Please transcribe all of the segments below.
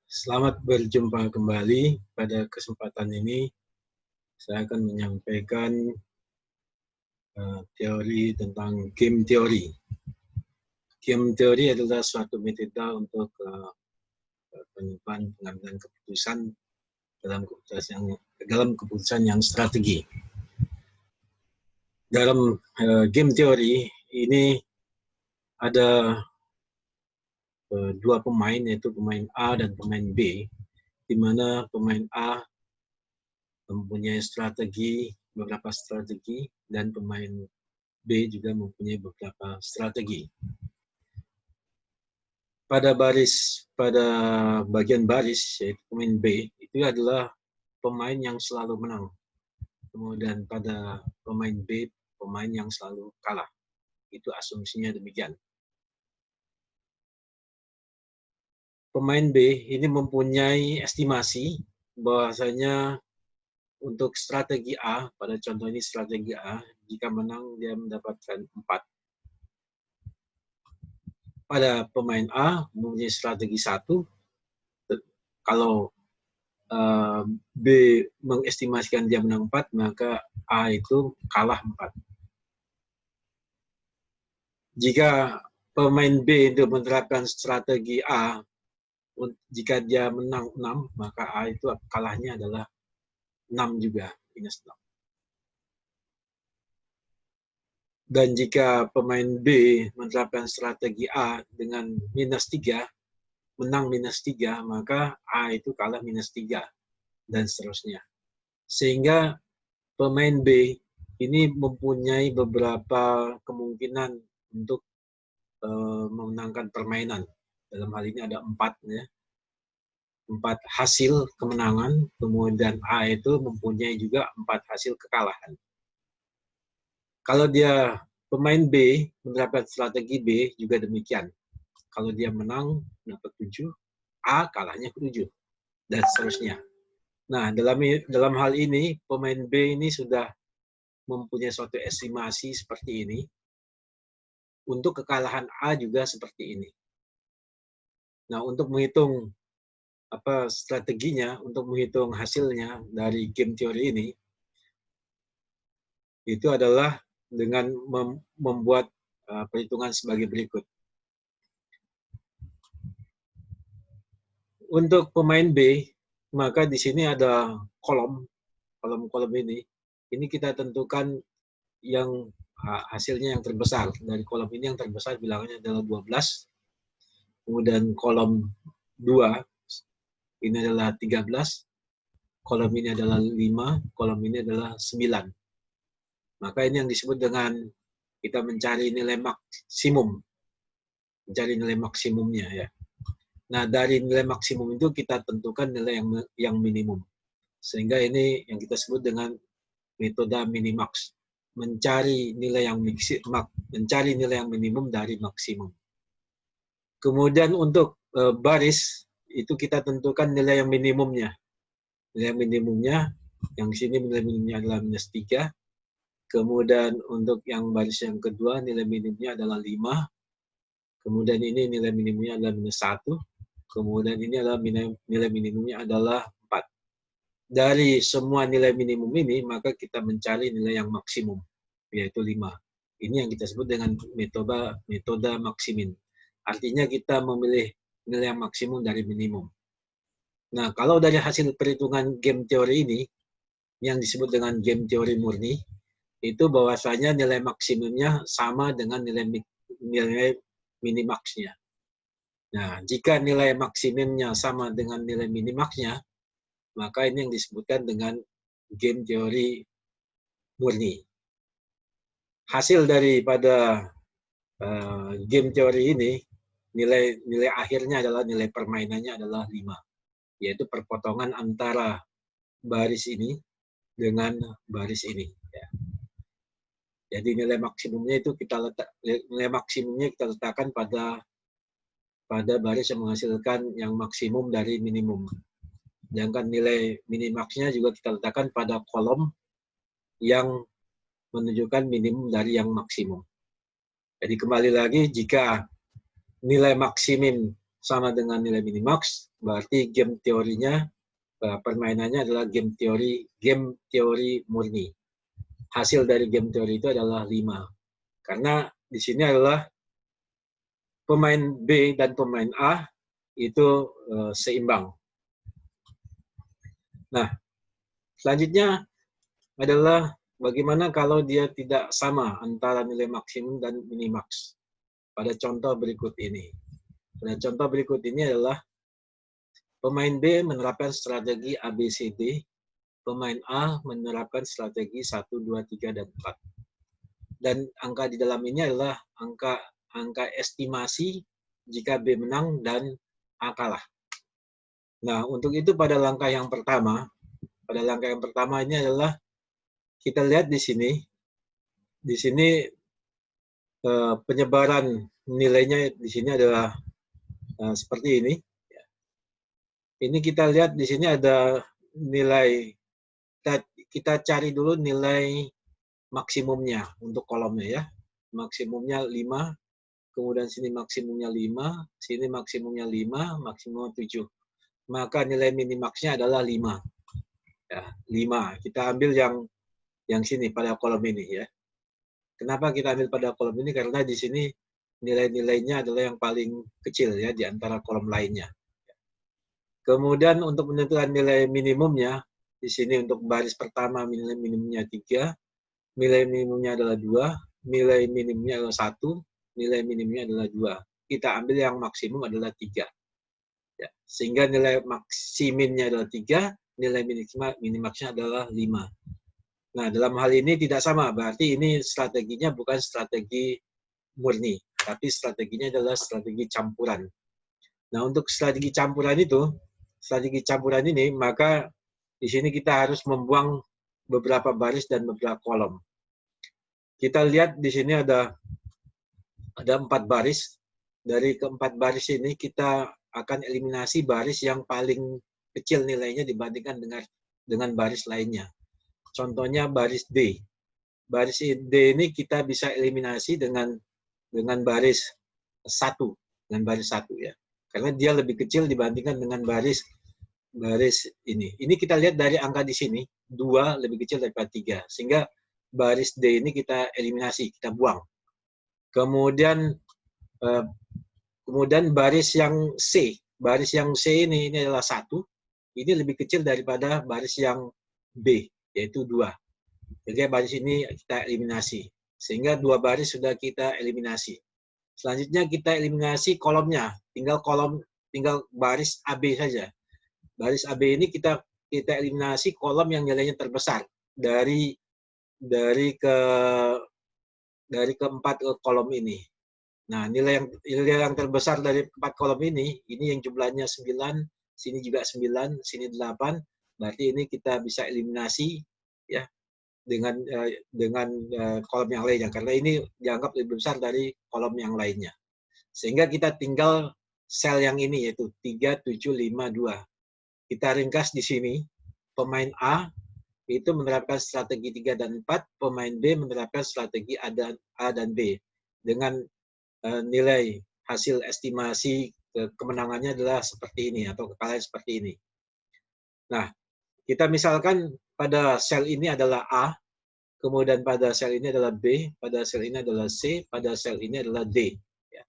Selamat berjumpa kembali. Pada kesempatan ini, saya akan menyampaikan teori tentang game teori. Game teori adalah suatu metode untuk pengambilan keputusan dalam keputusan yang strategi. Dalam game teori ini ada dua pemain, yaitu pemain A dan pemain B, di mana pemain A mempunyai beberapa strategi, dan pemain B juga mempunyai beberapa strategi. Pada bagian baris, yaitu pemain B, itu adalah pemain yang selalu menang. Kemudian pada pemain B, pemain yang selalu kalah. Itu asumsinya demikian. Pemain B ini mempunyai estimasi bahwasanya untuk strategi A, pada contoh ini strategi A, jika menang dia mendapatkan 4. Pada pemain A mempunyai strategi 1, kalau B mengestimasikan dia menang 4, maka A itu kalah 4. Jika pemain B itu menerapkan strategi A, jika dia menang 6, maka A itu kalahnya adalah 6 juga, minus 6. Dan jika pemain B menerapkan strategi A dengan minus 3, menang minus 3, maka A itu kalah minus 3, dan seterusnya. Sehingga pemain B ini mempunyai beberapa kemungkinan untuk memenangkan permainan. Dalam hal ini ada 4, ya. 4 hasil kemenangan, kemudian A itu mempunyai juga 4 hasil kekalahan. Kalau dia pemain B menerapkan strategi B juga demikian. Kalau dia menang dapat 7, A kalahnya 7, dan seterusnya. Nah, dalam hal ini pemain B ini sudah mempunyai suatu estimasi seperti ini. Untuk kekalahan A juga seperti ini. Nah, untuk menghitung strateginya, untuk menghitung hasilnya dari game teori ini, itu adalah dengan membuat perhitungan sebagai berikut. Untuk pemain B, maka di sini ada kolom ini. Ini kita tentukan yang hasilnya yang terbesar. Dari kolom ini yang terbesar bilangannya adalah 12. Kemudian kolom 2, ini adalah 13. Kolom ini adalah 5, kolom ini adalah 9. Maka ini yang disebut dengan kita mencari nilai maksimum. Mencari nilai maksimumnya, ya. Nah, dari nilai maksimum itu kita tentukan nilai yang minimum. Sehingga ini yang kita sebut dengan metode minimax. Mencari nilai yang minimum dari maksimum. Kemudian untuk baris, itu kita tentukan nilai yang minimumnya. Nilai minimumnya, yang di sini nilai minimumnya adalah minus 3. Kemudian untuk yang baris yang kedua, nilai minimumnya adalah 5. Kemudian ini nilai minimumnya adalah minus 1. Kemudian ini adalah nilai minimumnya adalah 4. Dari semua nilai minimum ini, maka kita mencari nilai yang maksimum, yaitu 5. Ini yang kita sebut dengan metode maksimin. Artinya kita memilih nilai yang maksimum dari minimum. Nah, kalau dari hasil perhitungan game teori ini, yang disebut dengan game teori murni, itu bahwasanya nilai maksimumnya sama dengan nilai minimaxnya. Nah, jika nilai maksimumnya sama dengan nilai minimaxnya, maka ini yang disebutkan dengan game teori murni. Hasil daripada game teori ini, nilai akhirnya adalah nilai permainannya adalah 5, yaitu perpotongan antara baris ini dengan baris ini. Ya. Jadi nilai maksimumnya kita letakkan pada baris yang menghasilkan yang maksimum dari minimum. Sedangkan nilai minimaxnya juga kita letakkan pada kolom yang menunjukkan minimum dari yang maksimum. Jadi kembali lagi, jika nilai maksimum sama dengan nilai minimax, berarti game teorinya, permainannya adalah game teori murni. Hasil dari game teori itu adalah 5. Karena di sini adalah pemain B dan pemain A itu seimbang. Nah, selanjutnya adalah bagaimana kalau dia tidak sama antara nilai maksimum dan minimax. Pada contoh berikut ini. Pada contoh berikut ini adalah pemain B menerapkan strategi ABCD, pemain A menerapkan strategi 1, 2, 3, dan 4. Dan angka di dalam ini adalah angka estimasi jika B menang dan A kalah. Nah, untuk itu pada langkah yang pertama ini adalah kita lihat di sini penyebaran nilainya di sini adalah seperti ini. Ini kita lihat di sini ada nilai, kita cari dulu nilai maksimumnya untuk kolomnya ya. Maksimumnya 5, kemudian sini maksimumnya 5, sini maksimumnya 5, maksimum 7. Maka nilai minimaxnya adalah 5. Ya, 5. Kita ambil yang sini pada kolom ini ya. Kenapa kita ambil pada kolom ini? Karena di sini nilai-nilainya adalah yang paling kecil ya di antara kolom lainnya. Kemudian untuk menentukan nilai minimumnya, di sini untuk baris pertama nilai minimumnya 3, nilai minimumnya adalah 2, nilai minimumnya adalah 1, nilai minimumnya adalah 2. Kita ambil yang maksimum adalah 3. Ya, sehingga nilai maksiminnya adalah 3, nilai minimaxnya adalah 5. Nah, dalam hal ini tidak sama, berarti ini strateginya bukan strategi murni, tapi strateginya adalah strategi campuran. Nah, untuk strategi campuran ini, maka di sini kita harus membuang beberapa baris dan beberapa kolom. Kita lihat di sini ada 4 baris. Dari keempat baris ini kita akan eliminasi baris yang paling kecil nilainya dibandingkan dengan baris lainnya. Contohnya baris D. Baris D ini kita bisa eliminasi dengan baris 1, ya. Karena dia lebih kecil dibandingkan dengan baris ini. Ini kita lihat dari angka di sini, 2 lebih kecil daripada 3. Sehingga baris D ini kita eliminasi, kita buang. Kemudian baris yang C ini adalah 1. Ini lebih kecil daripada baris yang B, yaitu 2. Jadi baris ini kita eliminasi. Sehingga 2 baris sudah kita eliminasi. Selanjutnya kita eliminasi kolomnya. Tinggal baris AB saja. Baris AB ini kita eliminasi kolom yang nilainya terbesar dari keempat kolom ini. Nah, nilai yang terbesar dari 4 kolom ini yang jumlahnya 9, sini juga 9, sini 8. Berarti ini kita bisa eliminasi ya dengan kolom yang lainnya, karena ini dianggap lebih besar dari kolom yang lainnya. Sehingga kita tinggal sel yang ini, yaitu 3, 7, 5, 2. Kita ringkas di sini, pemain A itu menerapkan strategi 3 dan 4, pemain B menerapkan strategi A dan B. Dengan nilai hasil estimasi kemenangannya adalah seperti ini, atau kekalahan seperti ini. Nah, kita misalkan pada sel ini adalah A, kemudian pada sel ini adalah B, pada sel ini adalah C, pada sel ini adalah D. Ya.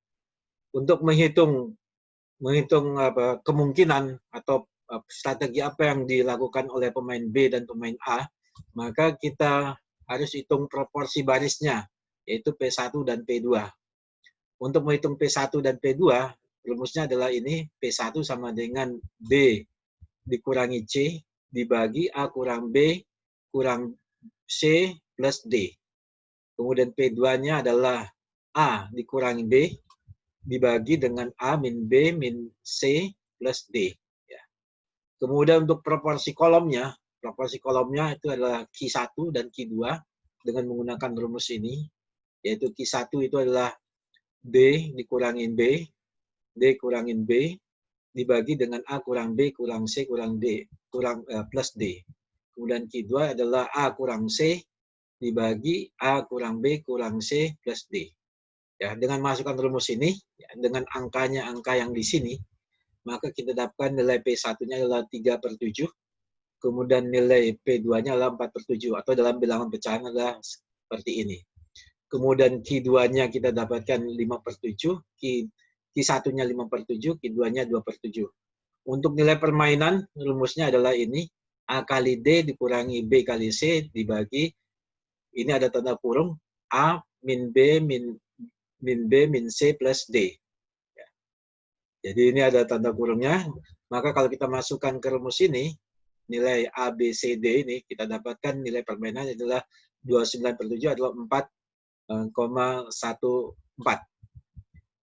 Untuk menghitung kemungkinan atau strategi apa yang dilakukan oleh pemain B dan pemain A, maka kita harus hitung proporsi barisnya, yaitu P1 dan P2. Untuk menghitung P1 dan P2, rumusnya adalah ini, P1 sama dengan B dikurangi C, dibagi A kurang B kurang C plus D. Kemudian P2-nya adalah A dikurangi B, dibagi dengan A min B min C plus D. Ya. Kemudian untuk proporsi kolomnya itu adalah Q1 dan Q2 dengan menggunakan rumus ini, yaitu Q1 itu adalah D dikurangin B, D kurangin B, dibagi dengan A kurang B kurang C kurang D, plus D. Kemudian Q2 adalah A kurang C, dibagi A kurang B kurang C plus D. Ya, dengan masukkan rumus ini, ya, dengan angka yang di sini, maka kita dapatkan nilai P1-nya adalah 3/7, kemudian nilai P2-nya adalah 4/7, atau dalam bilangan pecahan adalah seperti ini. Kemudian Q2-nya kita dapatkan 5/7, Q1-nya 5/7, Q2-nya 2/7. Untuk nilai permainan, rumusnya adalah ini, A kali D dikurangi B kali C dibagi, ini ada tanda kurung, A min B min C plus D. Ya. Jadi ini ada tanda kurungnya. Maka kalau kita masukkan ke rumus ini, nilai A, B, C, D ini, kita dapatkan nilai permainan adalah 29/7 adalah 4,14.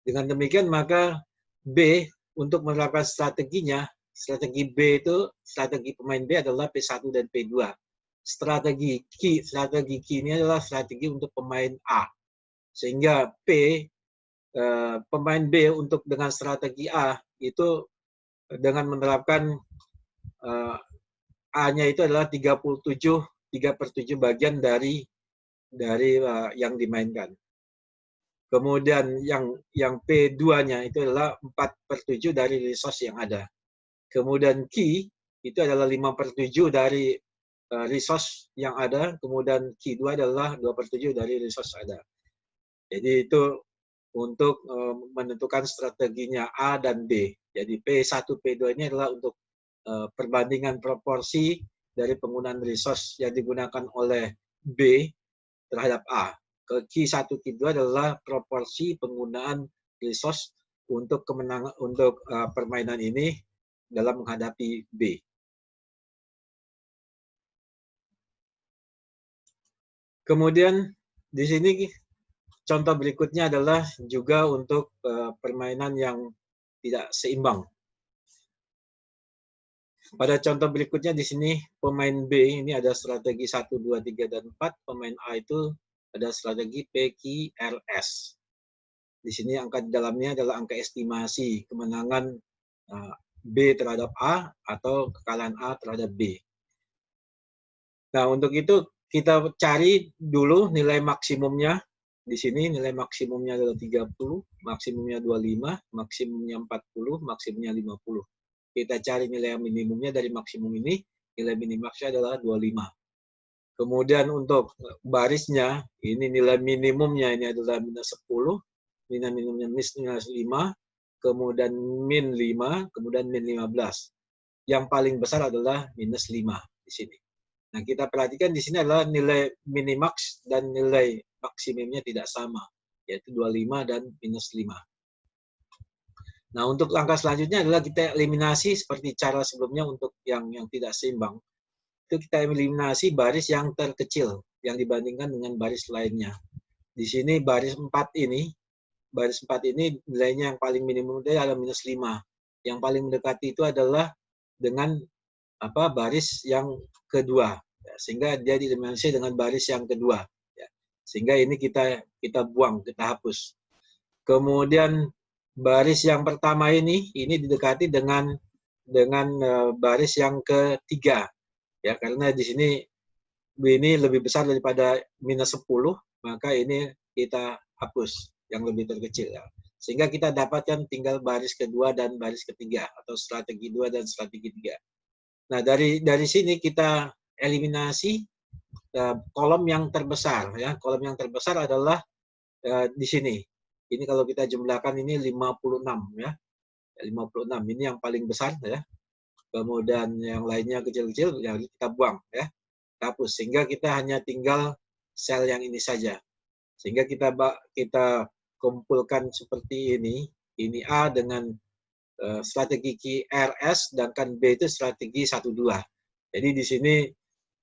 Dengan demikian maka B untuk menerapkan strateginya, strategi B itu, strategi pemain B adalah P1 dan P2. Strategi Q ini adalah strategi untuk pemain A. Sehingga pemain B untuk dengan strategi A itu dengan menerapkan A-nya itu adalah 3/7 bagian dari yang dimainkan. Kemudian yang P2-nya itu adalah 4/7 dari resource yang ada. Kemudian Q itu adalah 5/7 dari resource yang ada. Kemudian Q2 adalah 2/7 dari resource ada. Jadi itu untuk menentukan strateginya A dan B. Jadi P1, P2 ini adalah untuk perbandingan proporsi dari penggunaan resource yang digunakan oleh B terhadap A. Q1, Q2 adalah proporsi penggunaan resource untuk kemenangan untuk permainan ini dalam menghadapi B. Kemudian di sini contoh berikutnya adalah juga untuk permainan yang tidak seimbang. Pada contoh berikutnya di sini pemain B ini ada strategi 1, 2, 3, dan 4. Pemain A itu ada strategi PQRS. Di sini angka di dalamnya adalah angka estimasi kemenangan B terhadap A atau kekalahan A terhadap B. Nah, untuk itu kita cari dulu nilai maksimumnya. Di sini nilai maksimumnya adalah 30, maksimumnya 25, maksimumnya 40, maksimumnya 50. Kita cari nilai minimumnya dari maksimum ini, nilai minimaksnya adalah 25. Kemudian untuk barisnya, ini nilai minimumnya ini adalah minus 10, nilai minimumnya minus 5, kemudian min 5, kemudian min 15. Yang paling besar adalah minus 5 di sini. Nah, kita perhatikan di sini adalah nilai minimax dan nilai maksimumnya tidak sama, yaitu 25 dan minus 5. Nah, untuk langkah selanjutnya adalah kita eliminasi seperti cara sebelumnya untuk yang tidak seimbang. Itu kita eliminasi baris yang terkecil yang dibandingkan dengan baris lainnya. Di sini baris 4 ini nilainya yang paling minimum itu adalah minus 5. Yang paling mendekati itu adalah dengan baris yang kedua. Ya, sehingga dia dieliminasi dengan baris yang kedua. Ya. Sehingga ini kita buang, kita hapus. Kemudian baris yang pertama ini didekati dengan baris yang ketiga, ya, karena di sini ini lebih besar daripada minus 10, maka ini kita hapus yang lebih terkecil, ya. Sehingga kita dapatkan tinggal baris kedua dan baris ketiga, atau strategi 2 dan strategi 3. Nah, dari sini kita eliminasi kolom yang terbesar, ya. Kolom yang terbesar adalah di sini. Ini kalau kita jumlahkan ini 56, ya. 56 ini yang paling besar, ya. Kemudian yang lainnya kecil-kecil yang kita buang, ya. Kita hapus sehingga kita hanya tinggal sel yang ini saja. Sehingga kita kumpulkan seperti ini. Ini A dengan strategi QRS, sedangkan B itu strategi 1-2. Jadi di sini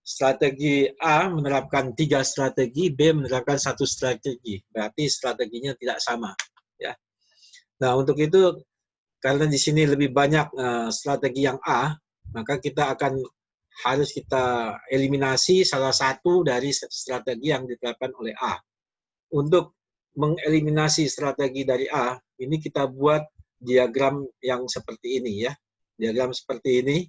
strategi A menerapkan 3 strategi, B menerapkan 1 strategi. Berarti strateginya tidak sama, ya. Nah, untuk itu karena di sini lebih banyak strategi yang A, maka kita harus kita eliminasi salah satu dari strategi yang diterapkan oleh A. Untuk mengeliminasi strategi dari A, ini kita buat diagram yang seperti ini, ya. Diagram seperti ini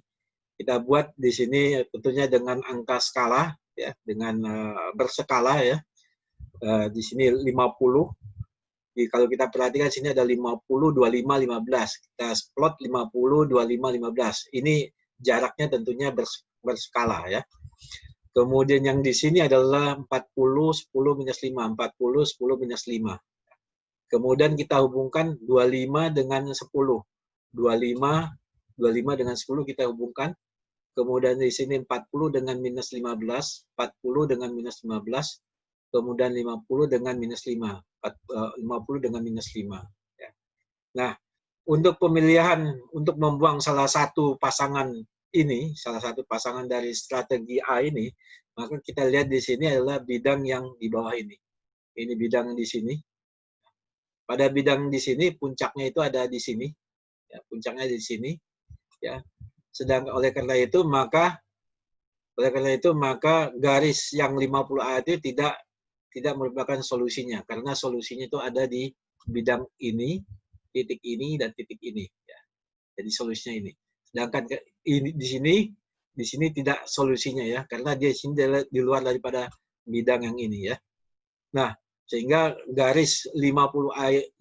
kita buat di sini tentunya dengan angka skala, ya, dengan berskala, ya. Di sini 50, Kalau kita perhatikan sini ada 50, 25, 15. Kita plot 50, 25, 15. Ini jaraknya tentunya berskala ya. Kemudian yang di sini adalah 40, 10, minus 5. 40, 10, minus 5. Kemudian kita hubungkan 25 dengan 10. 25 dengan 10 kita hubungkan. Kemudian di sini 40 dengan minus 15. 40 dengan minus 15. Kemudian 50 dengan minus 5. 50 dengan minus 5. Ya. Nah, untuk pemilihan, untuk membuang salah satu pasangan ini, salah satu pasangan dari strategi A ini, maka kita lihat di sini adalah bidang yang di bawah ini. Ini bidang di sini. Pada bidang di sini, puncaknya itu ada di sini. Ya, puncaknya di sini. Ya. Sedang oleh karena itu, maka garis yang 50A itu tidak merupakan solusinya, karena solusinya itu ada di bidang ini, titik ini, dan titik ini. Ya. Jadi solusinya ini. Sedangkan ini di sini tidak solusinya ya, karena dia sini di luar daripada bidang yang ini ya. Nah, sehingga garis 50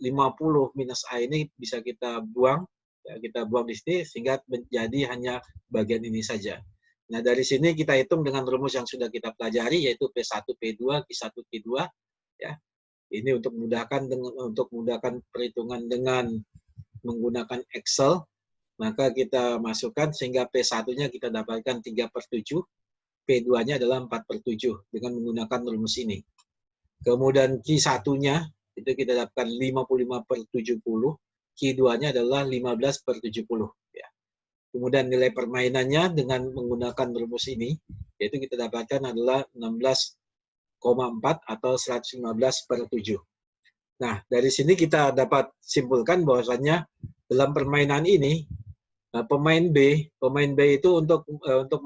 minus A ini bisa kita buang, ya, kita buang di sini sehingga menjadi hanya bagian ini saja. Nah, dari sini kita hitung dengan rumus yang sudah kita pelajari, yaitu P1, P2, Q1, Q2. Ya. Ini untuk memudahkan perhitungan dengan menggunakan Excel, maka kita masukkan sehingga P1-nya kita dapatkan 3/7, P2-nya adalah 4/7 dengan menggunakan rumus ini. Kemudian Q1-nya itu kita dapatkan 55/70, Q2-nya adalah 15/70. Ya. Kemudian nilai permainannya dengan menggunakan rumus ini, yaitu kita dapatkan adalah 16,4 atau 115/7. Nah, dari sini kita dapat simpulkan bahwasannya dalam permainan ini, pemain B itu untuk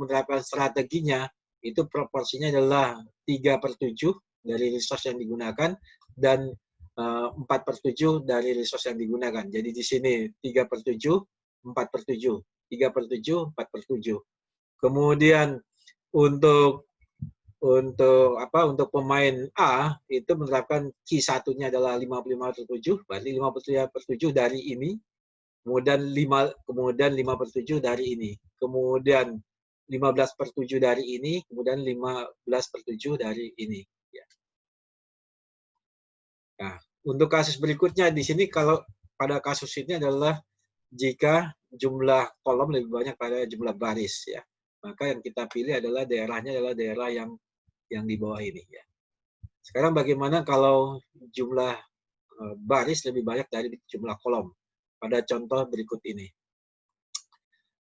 menerapkan strateginya, itu proporsinya adalah 3/7 dari resource yang digunakan, dan 4/7 dari resource yang digunakan. Jadi di sini 3/7, 4/7. 3/7, 4/7. Kemudian untuk pemain A itu menerapkan Q1-nya adalah 55/7, berarti 53/7 dari ini, kemudian 5/7 dari ini, kemudian 15/7 dari ini, kemudian 15/7 dari ini. Ya. Nah, untuk kasus berikutnya di sini, kalau pada kasus ini adalah jika jumlah kolom lebih banyak pada jumlah baris ya, maka yang kita pilih adalah daerahnya adalah daerah yang di bawah ini ya. Sekarang bagaimana kalau jumlah baris lebih banyak dari jumlah kolom? Pada contoh berikut ini.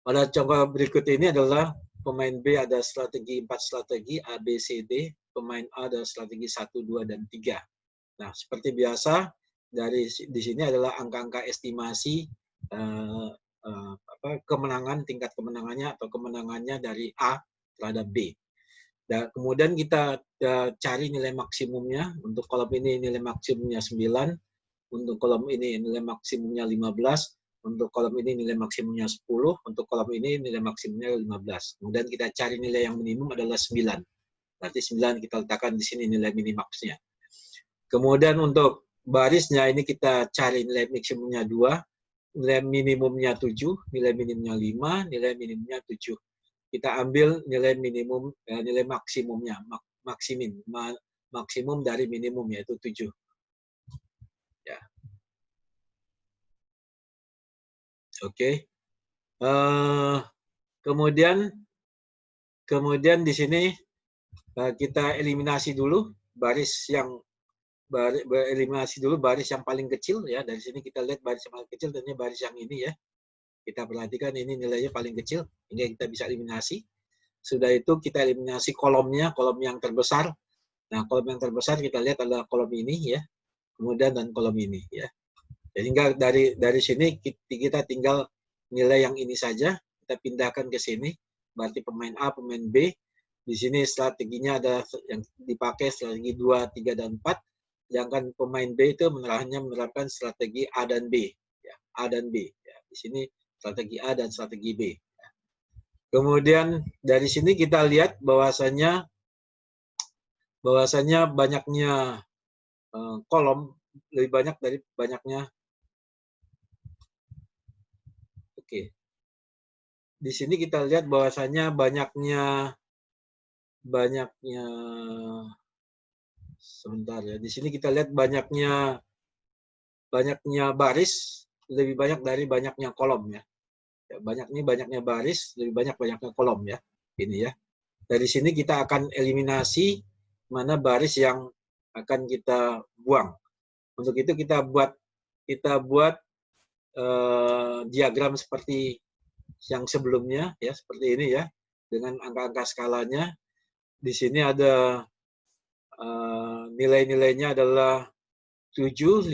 Pada contoh berikut ini adalah pemain B ada strategi 4 strategi A, B, C, D. Pemain A ada strategi 1, 2, dan 3. Nah, seperti biasa di sini adalah angka-angka estimasi kemenangan, tingkat kemenangannya atau kemenangannya dari A terhadap B. Dan kemudian kita cari nilai maksimumnya. Untuk kolom ini nilai maksimumnya 9, untuk kolom ini nilai maksimumnya 15, untuk kolom ini nilai maksimumnya 10, untuk kolom ini nilai maksimumnya 15. Kemudian kita cari nilai yang minimum adalah 9. Berarti 9 kita letakkan di sini nilai minimaxnya. Kemudian untuk barisnya ini kita cari nilai maksimumnya 2, nilai minimumnya 7, nilai minimumnya 5, nilai minimumnya 7. Kita ambil nilai minimum, nilai maksimumnya, maksimum dari minimum, yaitu 7. Ya. Oke. Kemudian di sini kita eliminasi dulu baris yang paling kecil ya. Dari sini kita lihat baris yang paling kecil, dan ini baris yang ini ya. Kita perhatikan ini nilainya paling kecil, ini kita bisa eliminasi. Sudah itu kita eliminasi kolomnya, kolom yang terbesar. Nah, kolom yang terbesar kita lihat adalah kolom ini ya. Kemudian dan kolom ini ya. Sehingga dari sini kita tinggal nilai yang ini saja, kita pindahkan ke sini. Berarti pemain A, pemain B. Di sini strateginya ada yang dipakai strategi 2, 3, dan 4. Sedangkan pemain B itu menerapkan strategi A dan B. Ya, A dan B. Ya, di sini strategi A dan strategi B. Kemudian dari sini kita lihat bahwasanya banyaknya kolom lebih banyak dari banyaknya. Oke. Di sini kita lihat bahwasanya banyaknya sebentar ya. Di sini kita lihat banyaknya baris lebih banyak dari banyaknya kolom ya. Banyaknya baris lebih banyaknya kolom ya. Ini ya. Dari sini kita akan eliminasi mana baris yang akan kita buang. Untuk itu kita buat diagram seperti yang sebelumnya ya, seperti ini ya, dengan angka-angka skalanya. Di sini ada nilai-nilainya adalah 759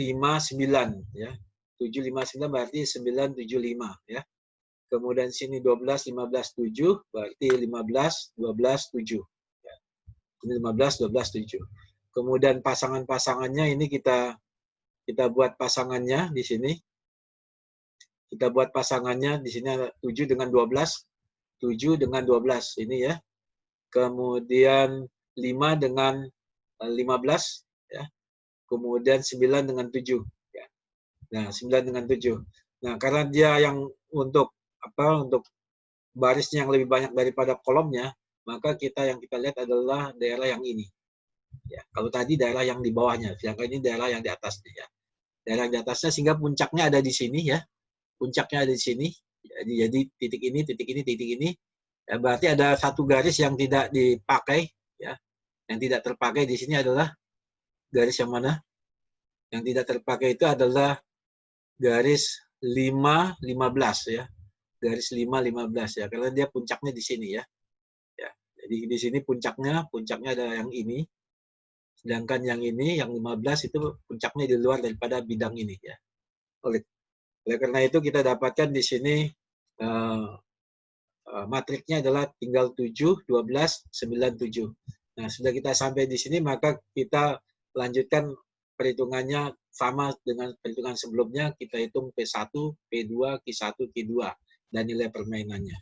ya. 759 berarti 975 ya. Kemudian sini 12, 15, 7 berarti 15, 12, 7. Ya. Ini 15, 12, 7. Kemudian pasangan-pasangannya ini kita buat pasangannya di sini. Kita buat pasangannya di sini ada 7 dengan 12, 7 dengan 12 ini ya. Kemudian 5 dengan 15 ya. Kemudian 9 dengan 7 ya. Nah, 9 dengan 7. Nah, karena dia yang untuk barisnya yang lebih banyak daripada kolomnya, maka yang kita lihat adalah daerah yang ini. Ya, kalau tadi daerah yang di bawahnya, sedangkan ini daerah yang di atasnya ya. Daerah yang di atasnya sehingga puncaknya ada di sini ya. Puncaknya ada di sini. Jadi titik ini, titik ini, titik ini. Ya, berarti ada satu garis yang tidak dipakai ya. Yang tidak terpakai di sini adalah garis yang mana? Yang tidak terpakai itu adalah garis 5, 15 ya. Garis 5, 15 ya. Karena dia puncaknya di sini ya. Ya. Jadi di sini puncaknya adalah yang ini. Sedangkan yang ini, yang 15 itu puncaknya di luar daripada bidang ini ya. Oleh karena itu kita dapatkan di sini matriknya adalah tinggal 7, 12, 9, 7. Nah, sudah kita sampai di sini, maka kita lanjutkan perhitungannya sama dengan perhitungan sebelumnya. Kita hitung P1, P2, Q1, Q2, dan nilai permainannya.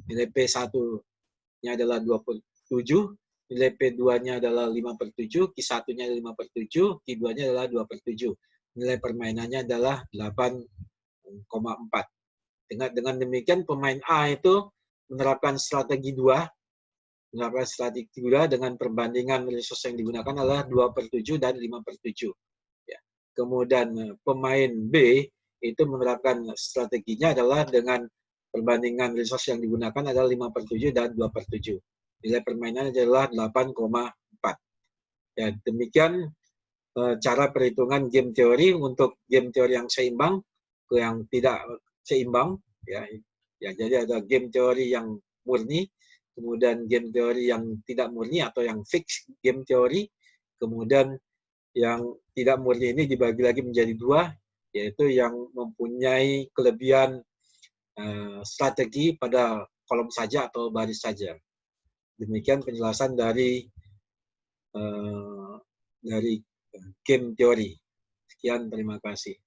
Nilai P1-nya adalah 27, nilai P2-nya adalah 5/7, Q1-nya 5/7, Q2-nya adalah 2/7. Nilai permainannya adalah 8,4. Dengan demikian, pemain A itu menerapkan strategi 2 dengan perbandingan resource yang digunakan adalah 2/7 dan 5/7. Ya. Kemudian pemain B itu menerapkan strateginya adalah dengan perbandingan resource yang digunakan adalah 5/7 dan 2/7. Nilai permainan adalah 8,4. Ya, demikian cara perhitungan game teori. Untuk game teori yang seimbang ke yang tidak seimbang ya. Ya, jadi ada game teori yang murni, kemudian game teori yang tidak murni atau yang fix game teori, kemudian yang tidak murni ini dibagi lagi menjadi 2, yaitu yang mempunyai kelebihan strategi pada kolom saja atau baris saja. Demikian penjelasan dari game teori. Sekian, terima kasih.